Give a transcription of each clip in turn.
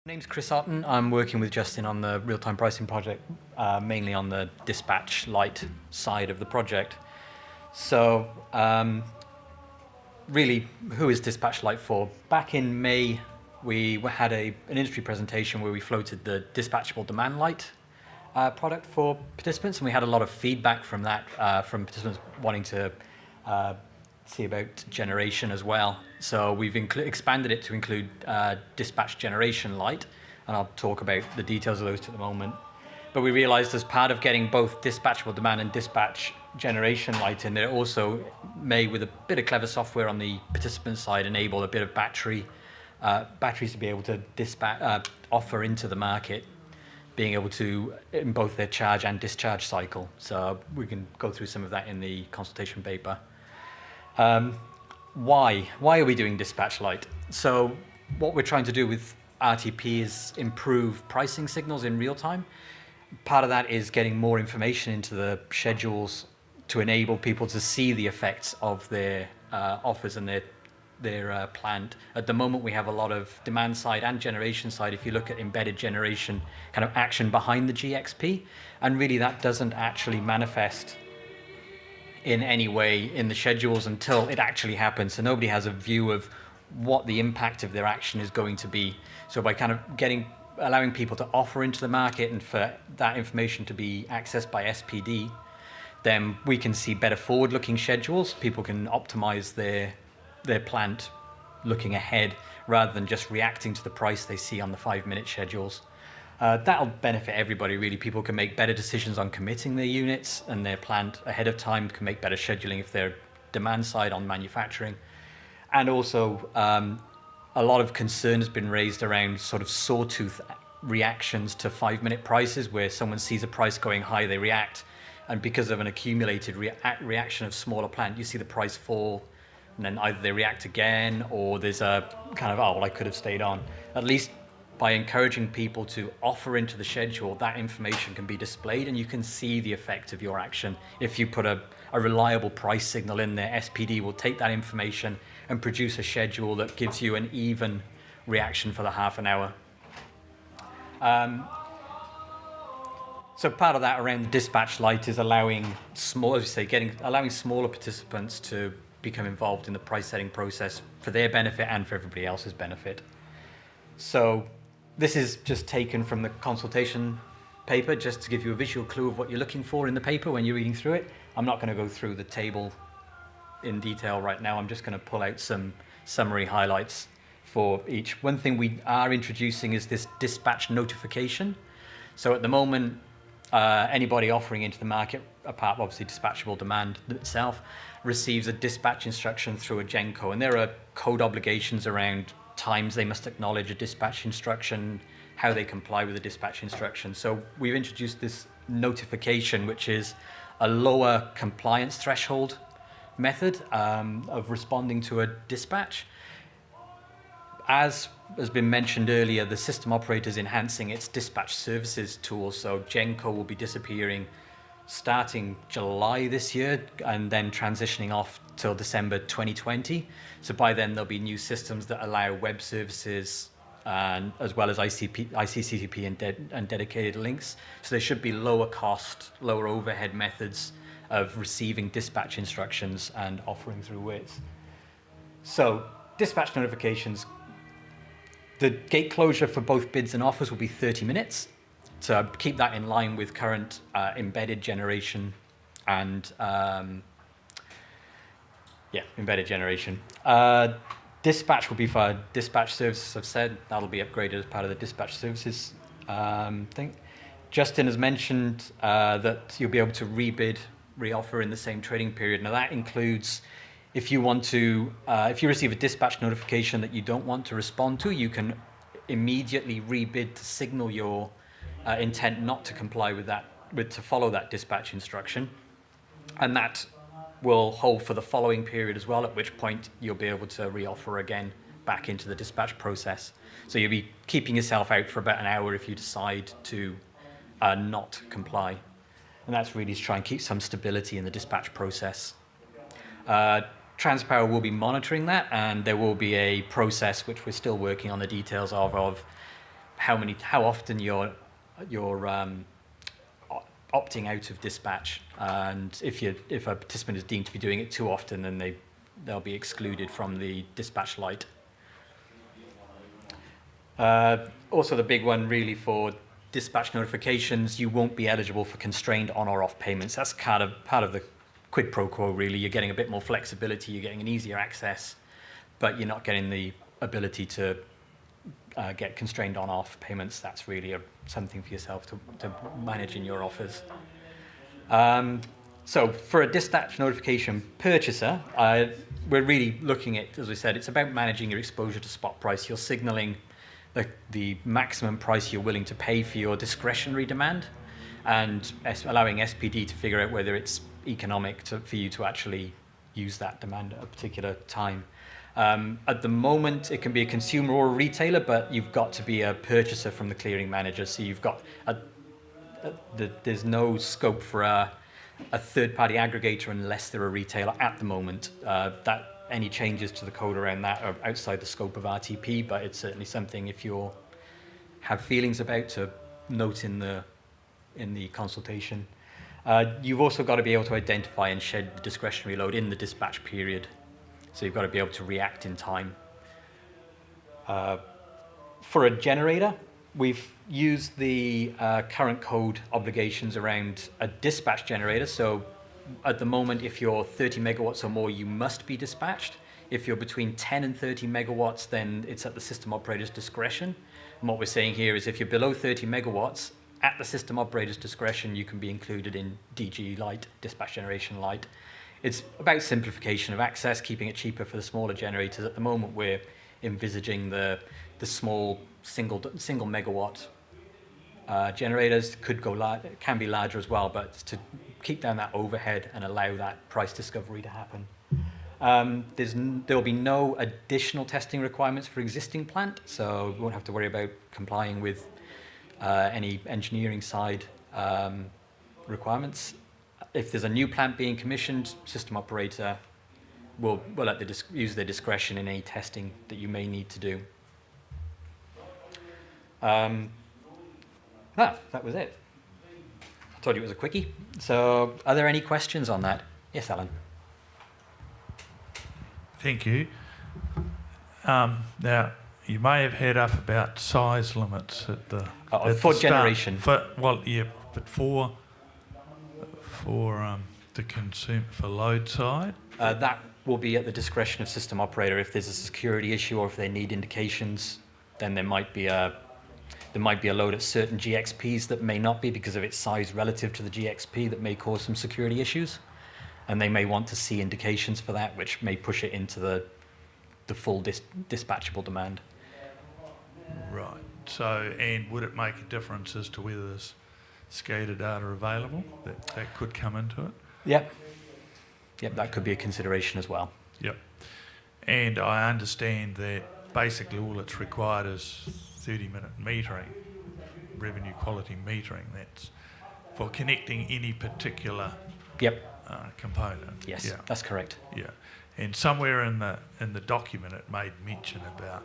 My name's Chris Otten. I'm working with Justin on the real-time pricing project, mainly on the dispatch lite side of the project. So really, who is dispatch lite for? Back in May, we had an industry presentation where we floated the Dispatchable Demand lite product for participants, and we had a lot of feedback from that, from participants wanting to see about generation as well. So we've expanded it to include dispatch generation lite, and I'll talk about the details of those at the moment. But we realized as part of getting both dispatchable demand and dispatch generation lite in there, also may, with a bit of clever software on the participant side, enable a bit of batteries to be able to offer into the market, being able to in both their charge and discharge cycle. So we can go through some of that in the consultation paper. Why are we doing dispatch lite? So what we're trying to do with RTP is improve pricing signals in real time. Part of that is getting more information into the schedules to enable people to see the effects of their offers and their plant. At the moment, we have a lot of demand side and generation side. If you look at embedded generation, kind of action behind the GXP, and really that doesn't actually manifest in any way in the schedules until it actually happens. So nobody has a view of what the impact of their action is going to be. So by kind of allowing people to offer into the market and for that information to be accessed by SPD, then we can see better forward-looking schedules. People can optimize their plant looking ahead rather than just reacting to the price they see on the 5-minute schedules. That'll benefit everybody, really. People can make better decisions on committing their units and their plant ahead of time, can make better scheduling if they're demand side on manufacturing. And also, a lot of concern has been raised around sort of sawtooth reactions to 5-minute prices, where someone sees a price going high, they react, and because of an accumulated reaction of smaller plant, you see the price fall, and then either they react again, or there's a kind of, oh, well, I could have stayed on. At least by encouraging people to offer into the schedule, that information can be displayed and you can see the effect of your action. If you put a reliable price signal in there, SPD will take that information and produce a schedule that gives you an even reaction for the half an hour. So part of that around the dispatch lite is allowing smaller participants to become involved in the price setting process for their benefit and for everybody else's benefit. So this is just taken from the consultation paper, just to give you a visual clue of what you're looking for in the paper when you're reading through it. I'm not going to go through the table in detail right now. I'm just going to pull out some summary highlights for each. One thing we are introducing is this dispatch notification. So at the moment, anybody offering into the market, apart from obviously dispatchable demand itself, receives a dispatch instruction through a GenCo, and there are code obligations around times they must acknowledge a dispatch instruction, how they comply with the dispatch instruction. So we've introduced this notification, which is a lower compliance threshold method of responding to a dispatch. As has been mentioned earlier, the system operator is enhancing its dispatch services tool, so GenCo will be disappearing starting July this year and then transitioning off till December 2020. So by then there'll be new systems that allow web services and as well as ICCTP and dedicated links. So there should be lower cost, lower overhead methods of receiving dispatch instructions and offering through WITs. So dispatch notifications, the gate closure for both bids and offers will be 30 minutes. To keep that in line with current embedded generation and embedded generation. Dispatch will be for dispatch services. I've said that'll be upgraded as part of the dispatch services thing. Justin has mentioned that you'll be able to rebid, reoffer in the same trading period. Now that includes if you want to, if you receive a dispatch notification that you don't want to respond to, you can immediately rebid to signal your intent not to comply with that, to follow that dispatch instruction, and that will hold for the following period as well, at which point you'll be able to reoffer again back into the dispatch process. So you'll be keeping yourself out for about an hour if you decide to not comply, and that's really to try and keep some stability in the dispatch process. Transpower will be monitoring that, and there will be a process which we're still working on the details of how often you're opting out of dispatch, and if a participant is deemed to be doing it too often, then they'll be excluded from the dispatch lite. Also, the big one really for dispatch notifications, you won't be eligible for constrained on or off payments. That's kind of part of the quid pro quo, really. You're getting a bit more flexibility, you're getting an easier access, but you're not getting the ability to get constrained on-off payments. That's really something for yourself to manage in your offers. So for a dispatch notification purchaser, we're really looking at, as we said, it's about managing your exposure to spot price. You're signaling the maximum price you're willing to pay for your discretionary demand, and allowing SPD to figure out whether it's economic for you to actually use that demand at a particular time. At the moment, it can be a consumer or a retailer, but you've got to be a purchaser from the clearing manager. So you've got there's no scope for a third-party aggregator unless they're a retailer at the moment. Any changes to the code around that are outside the scope of RTP, but it's certainly something, if you have feelings about, to note in the consultation. You've also got to be able to identify and shed the discretionary load in the dispatch period. So you've got to be able to react in time. For a generator, we've used the current code obligations around a dispatch generator. So at the moment, if you're 30 megawatts or more, you must be dispatched. If you're between 10 and 30 megawatts, then it's at the system operator's discretion. And what we're saying here is if you're below 30 megawatts, at the system operator's discretion, you can be included in DG Lite, dispatch generation Lite. It's about simplification of access, keeping it cheaper for the smaller generators. At the moment, we're envisaging the small single megawatt generators can be larger as well, but to keep down that overhead and allow that price discovery to happen. There'll be no additional testing requirements for existing plant, so we won't have to worry about complying with any engineering side requirements. If there's a new plant being commissioned, system operator will use their discretion in any testing that you may need to do. That was it. I told you it was a quickie. So are there any questions on that? Yes, Alan. Thank you. Now, you may have heard up about size limits at the for generation. But for the consumer, for load side? That will be at the discretion of system operator. If there's a security issue or if they need indications, then there might be a load at certain GXPs that may not be, because of its size relative to the GXP, that may cause some security issues. And they may want to see indications for that, which may push it into the full dispatchable demand. Right. So, and would it make a difference as to whether there's SCADA data available that could come into it? Yep, that could be a consideration as well. Yep. And I understand that basically all that's required is 30-minute metering, revenue quality metering. That's for connecting any particular component. Yes, yeah. That's correct. Yeah. And somewhere in the document it made mention about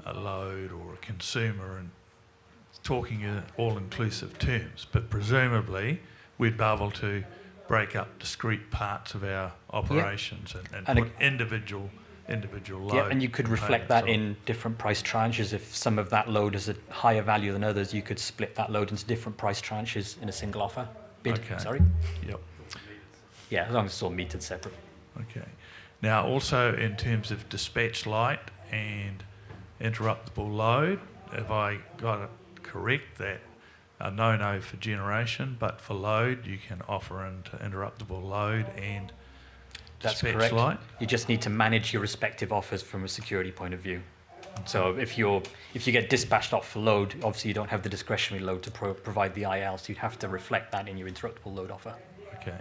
a load or a consumer, and talking in all-inclusive terms, but presumably we'd be able to break up discrete parts of our operations and put individual load. Yeah, and you could reflect that in different price tranches. If some of that load is a higher value than others, you could split that load into different price tranches in a single offer. Sorry? Yep. Yeah, as long as it's all metered separate. Okay. Now, also in terms of dispatch light and interruptible load, have I got it correct that a no for generation, but for load you can offer into interruptible load and dispatch correct. light? You just need to manage your respective offers from a security point of view. So if you get dispatched off for load, obviously you don't have the discretionary load to provide the IL, so you'd have to reflect that in your interruptible load offer. Okay.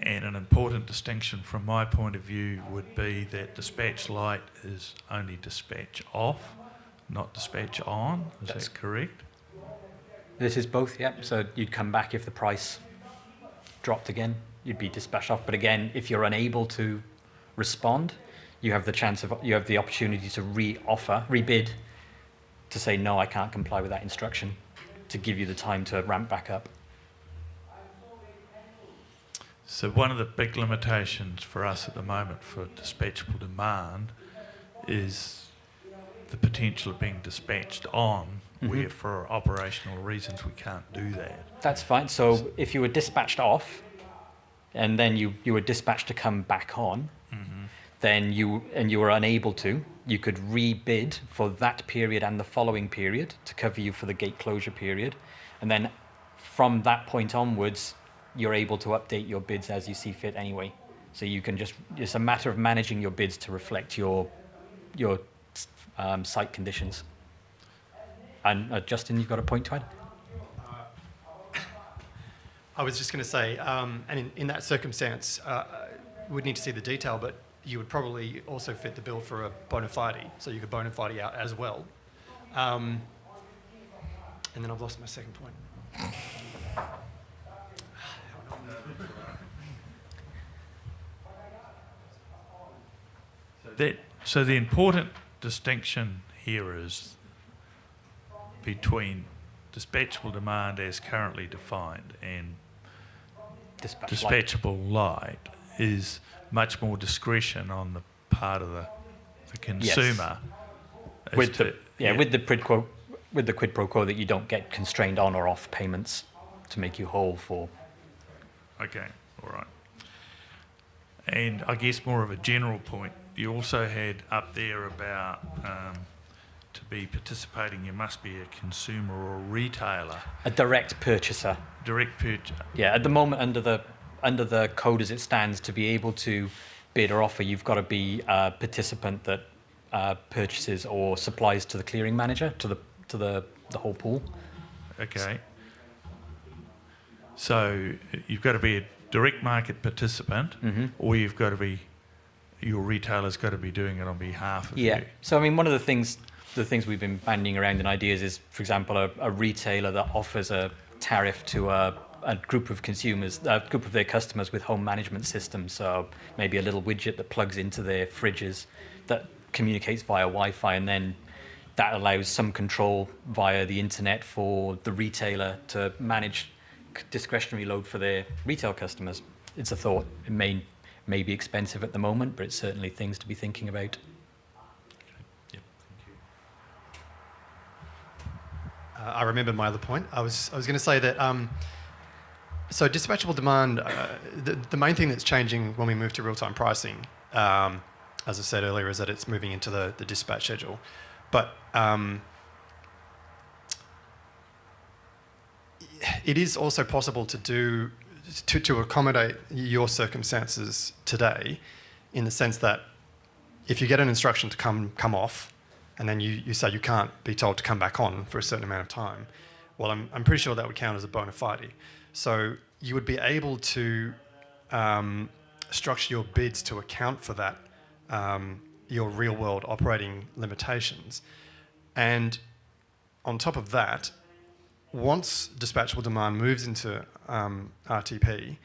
And an important distinction from my point of view would be that dispatch light is only dispatch off, not dispatch on. Is that correct? This is both, yeah. So you'd come back if the price dropped again, you'd be dispatched off. But again, if you're unable to respond, you have the opportunity to rebid to say, no, I can't comply with that instruction, to give you the time to ramp back up. So one of the big limitations for us at the moment for dispatchable demand is the potential of being dispatched on, where for operational reasons we can't do that. That's fine. So if you were dispatched off, and then you were dispatched to come back on, then you were unable to, you could rebid for that period and the following period to cover you for the gate closure period. And then from that point onwards, you're able to update your bids as you see fit anyway. So you can it's a matter of managing your bids to reflect your site conditions. And Justin, you've got a point to add? I was just going to say, and in that circumstance, we'd need to see the detail, but you would probably also fit the bill for a bona fide, so you could bona fide out as well. And then I've lost my second point. So the important distinction here is between dispatchable demand as currently defined and dispatchable light is much more discretion on the part of the consumer. Yes. With the quid pro quo that you don't get constrained on or off payments to make you whole for. Okay, all right. And I guess more of a general point, you also had up there about to be participating, you must be a consumer or a retailer. A direct purchaser. Direct purchase. Yeah, at the moment under the code as it stands, to be able to bid or offer, you've got to be a participant that purchases or supplies to the clearing manager, to the whole pool. Okay. So you've got to be a direct market participant, or you've got to be, your retailer's got to be doing it on behalf of you. Yeah. So I mean, one of the things we've been banding around in ideas is, for example, a retailer that offers a tariff to a group of consumers, a group of their customers with home management systems. So maybe a little widget that plugs into their fridges that communicates via Wi-Fi, and then that allows some control via the internet for the retailer to manage discretionary load for their retail customers. It's a thought. It may be expensive at the moment, but it's certainly things to be thinking about. Yep, thank you. I remember my other point. I was going to say that so dispatchable demand, the main thing that's changing when we move to real-time pricing, as I said earlier, is that it's moving into the dispatch schedule. But it is also possible to accommodate your circumstances today, in the sense that if you get an instruction to come off, and then you say you can't be told to come back on for a certain amount of time, well, I'm pretty sure that would count as a bona fide. So you would be able to structure your bids to account for that, your real-world operating limitations. And on top of that, once dispatchable demand moves into RTP,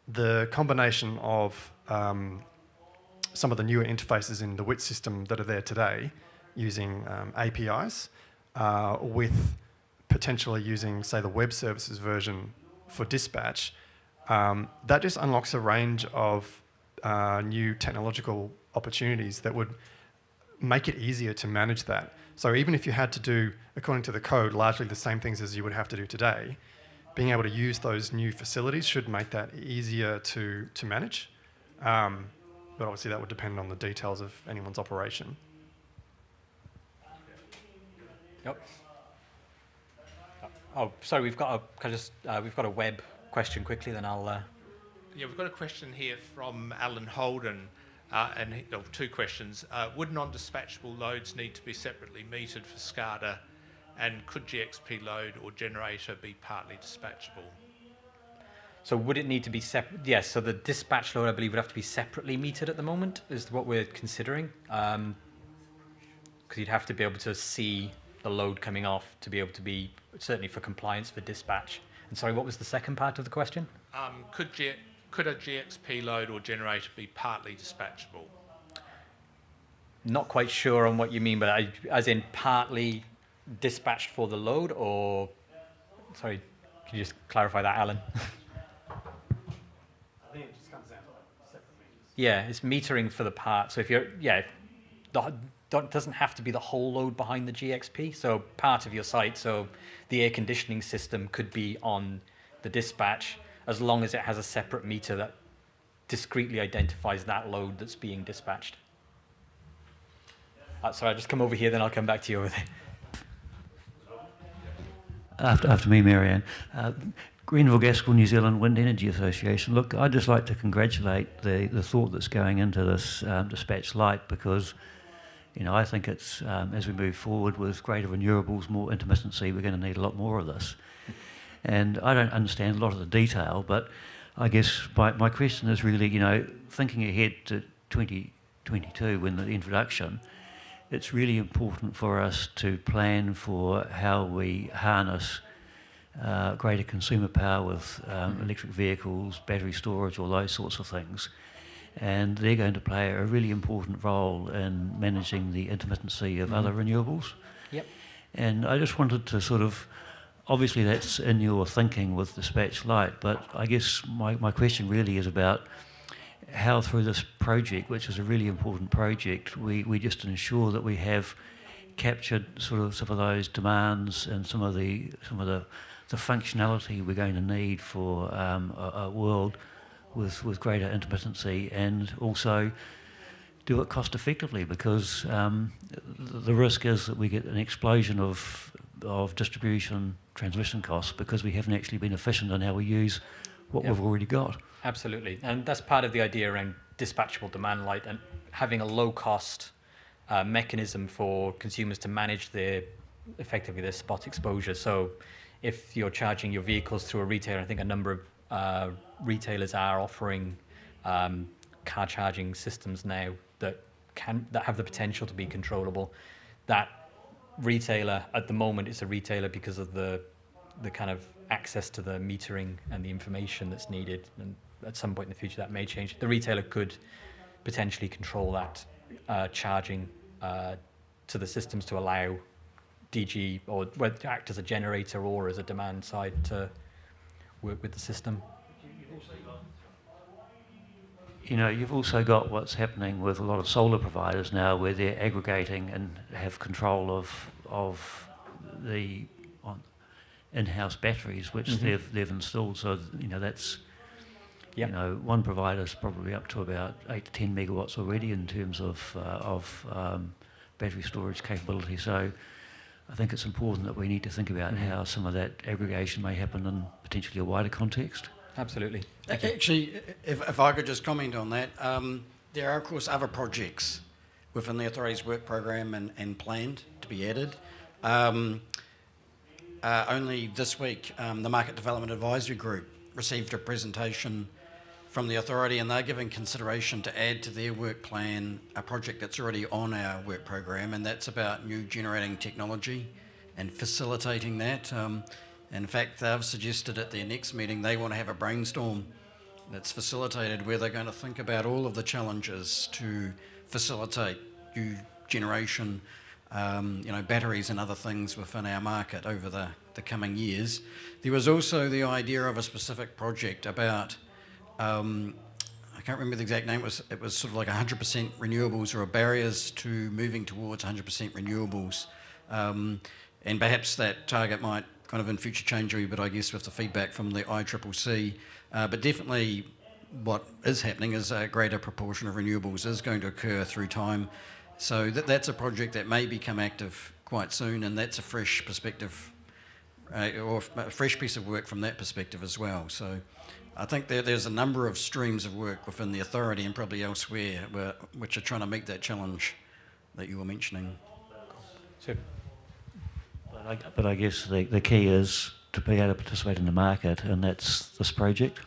the combination of some of the newer interfaces in the WIT system that are there today, using APIs, with potentially using, say, the web services version for dispatch, that just unlocks a range of new technological opportunities that would make it easier to manage that. So even if you had to do, according to the code, largely the same things as you would have to do today, being able to use those new facilities should make that easier to manage. But obviously that would depend on the details of anyone's operation. Yep. Oh, sorry, we've got a web question quickly, then I'll... Yeah, we've got a question here from Alan Holden, two questions. Would non-dispatchable loads need to be separately metered for SCADA, and could GXP load or generator be partly dispatchable? So would it need to be separate? Yes, so the dispatch load, I believe, would have to be separately metered at the moment, is what we're considering. Because you'd have to be able to see the load coming off to be able to be, certainly for compliance for dispatch. And sorry, what was the second part of the question? Could a GXP load or generator be partly dispatchable? Not quite sure on what you mean, but as in partly dispatched for the load, or sorry, can you just clarify that, Alan? I think it just comes down to like separate meters. Yeah, it's metering for the part. So if you're, doesn't have to be the whole load behind the GXP. So part of your site, so the air conditioning system could be on the dispatch as long as it has a separate meter that discreetly identifies that load that's being dispatched. Sorry, I'll just come over here, then I'll come back to you over there. After me, Marianne. Greenville Gaskell New Zealand Wind Energy Association. Look, I'd just like to congratulate the thought that's going into this dispatch lite, because I think it's as we move forward with greater renewables, more intermittency, we're going to need a lot more of this. And I don't understand a lot of the detail, but I guess my question is really, thinking ahead to 2022 when the introduction, it's really important for us to plan for how we harness greater consumer power with electric vehicles, battery storage, all those sorts of things. And they're going to play a really important role in managing the intermittency of other renewables. Yep. And I just wanted to sort of, obviously that's in your thinking with Dispatch Lite, but I guess my question really is about how through this project, which is a really important project, we just ensure that we have captured sort of some of those demands and some of the functionality we're going to need for a world with greater intermittency, and also do it cost effectively, because the risk is that we get an explosion of distribution transmission costs because we haven't actually been efficient in how we use what we've already got. Absolutely, and that's part of the idea around dispatchable demand light and having a low cost mechanism for consumers to manage effectively their spot exposure. So if you're charging your vehicles through a retailer, I think a number of retailers are offering car charging systems now that have the potential to be controllable. That retailer at the moment is a retailer because of the kind of access to the metering and the information that's needed, and at some point in the future that may change. The retailer could potentially control that charging to the systems to allow DG or whether to act as a generator or as a demand side to work with the system. You've also got what's happening with a lot of solar providers now, where they're aggregating and have control of the in-house batteries, which they've installed. So that's one provider's probably up to about 8 to 10 megawatts already in terms of battery storage capability. So I think it's important that we need to think about how some of that aggregation may happen in potentially a wider context. Absolutely. Actually, if I could just comment on that, there are, of course, other projects within the authority's work program and planned to be added. Only this week, the Market Development Advisory Group received a presentation from the authority, and they're giving consideration to add to their work plan a project that's already on our work program, and that's about new generating technology and facilitating that. In fact, they've suggested at their next meeting they want to have a brainstorm that's facilitated where they're going to think about all of the challenges to facilitate new generation, batteries and other things within our market over the coming years. There was also the idea of a specific project about, I can't remember the exact name, it was sort of like 100% renewables, or barriers to moving towards 100% renewables. And perhaps that target might kind of in future change a wee bit, I guess, with the feedback from the ICCC. But definitely what is happening is a greater proportion of renewables is going to occur through time. So that's a project that may become active quite soon, and that's a fresh perspective, or a fresh piece of work from that perspective as well. So I think there's a number of streams of work within the authority and probably elsewhere which are trying to meet that challenge that you were mentioning. So, But I guess the key is to be able to participate in the market, and that's this project.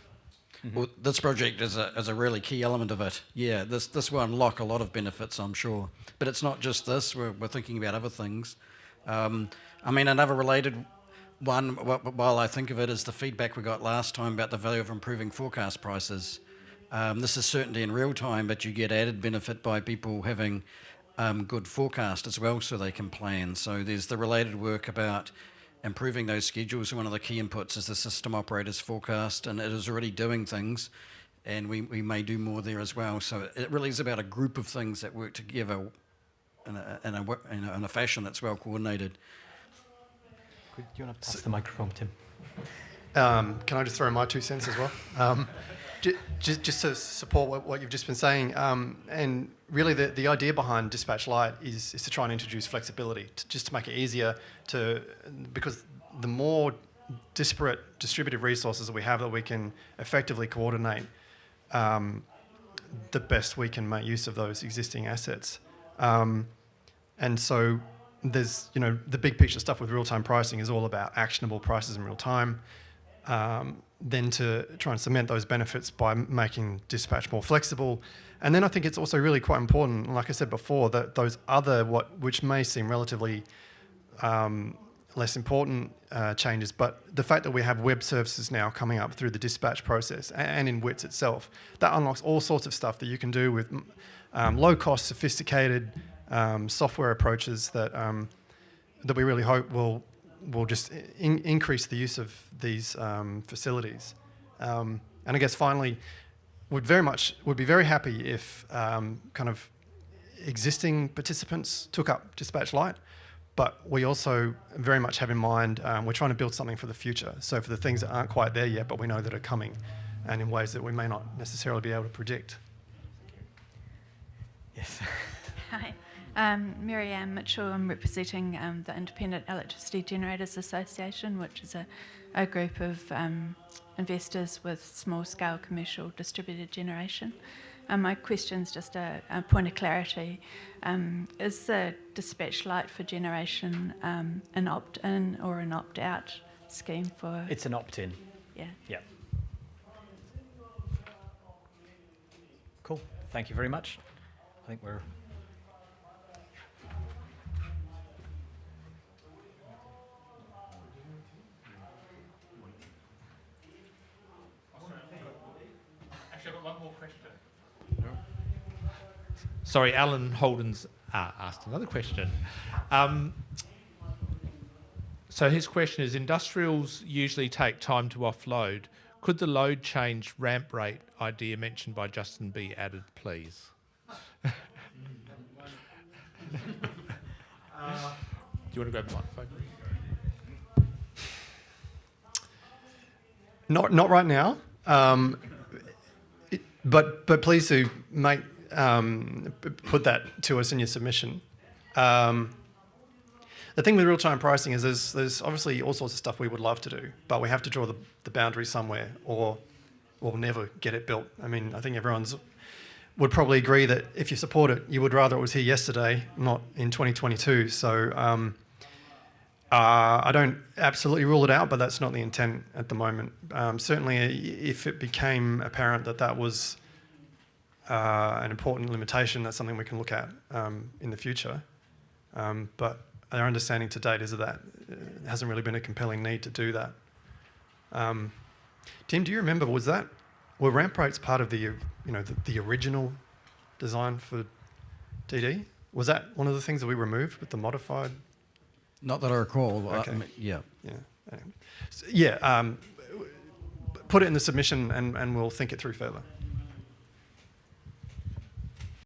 Well, this project is a really key element of it. Yeah, this will unlock a lot of benefits, I'm sure. But it's not just this. We're thinking about other things. Another related one, while I think of it, is the feedback we got last time about the value of improving forecast prices. This is certainty in real time, but you get added benefit by people having good forecast as well so they can plan. So there's the related work about improving those schedules. One of the key inputs is the system operator's forecast, and it is already doing things, and we may do more there as well. So it really is about a group of things that work together in a fashion that's well coordinated. Do you want to pass the microphone, Tim? Can I just throw my 2 cents as well? Just to support what you've just been saying, and really the idea behind Dispatch Lite is to try and introduce flexibility, just to make it easier because the more disparate distributed resources that we have that we can effectively coordinate, the best we can make use of those existing assets. And so there's, the big picture stuff with real-time pricing is all about actionable prices in real time. Then to try and cement those benefits by making dispatch more flexible. And then I think it's also really quite important, like I said before, that those other, which may seem relatively less important changes, but the fact that we have web services now coming up through the dispatch process and in WITS itself, that unlocks all sorts of stuff that you can do with low-cost, sophisticated software approaches that we really hope will just increase the use of these facilities. And I guess finally, would be very happy if kind of existing participants took up Dispatch Lite, but we also very much have in mind we're trying to build something for the future. So for the things that aren't quite there yet, but we know that are coming, and in ways that we may not necessarily be able to predict. Yes. Hi, Mary Ann Mitchell. I'm representing the Independent Electricity Generators Association, which is a group of investors with small-scale commercial distributed generation. My question's just a point of clarity. Is the Dispatch Lite for generation an opt-in or an opt-out scheme for? It's an opt-in. Yeah. Yeah. Cool. Thank you very much. I think we're... Actually, I've got one more question. Sorry, Alan Holden's asked another question. So his question is, industrials usually take time to offload. Could the load change ramp rate idea mentioned by Justin be added, please? Do you want to grab the microphone? Not right now, but please do put that to us in your submission. The thing with real-time pricing is there's obviously all sorts of stuff we would love to do, but we have to draw the boundary somewhere, or we'll never get it built. I mean, I think everyone's would probably agree that if you support it, you would rather it was here yesterday, not in 2022. So I don't absolutely rule it out, but that's not the intent at the moment. Certainly, if it became apparent that was an important limitation, that's something we can look at in the future. But our understanding to date is that there hasn't really been a compelling need to do that. Tim, do you remember, were ramp rates part of the original design for DD? Was that one of the things that we removed with the modified? Not that I recall. Okay. Yeah. Yeah. Put it in the submission and we'll think it through further.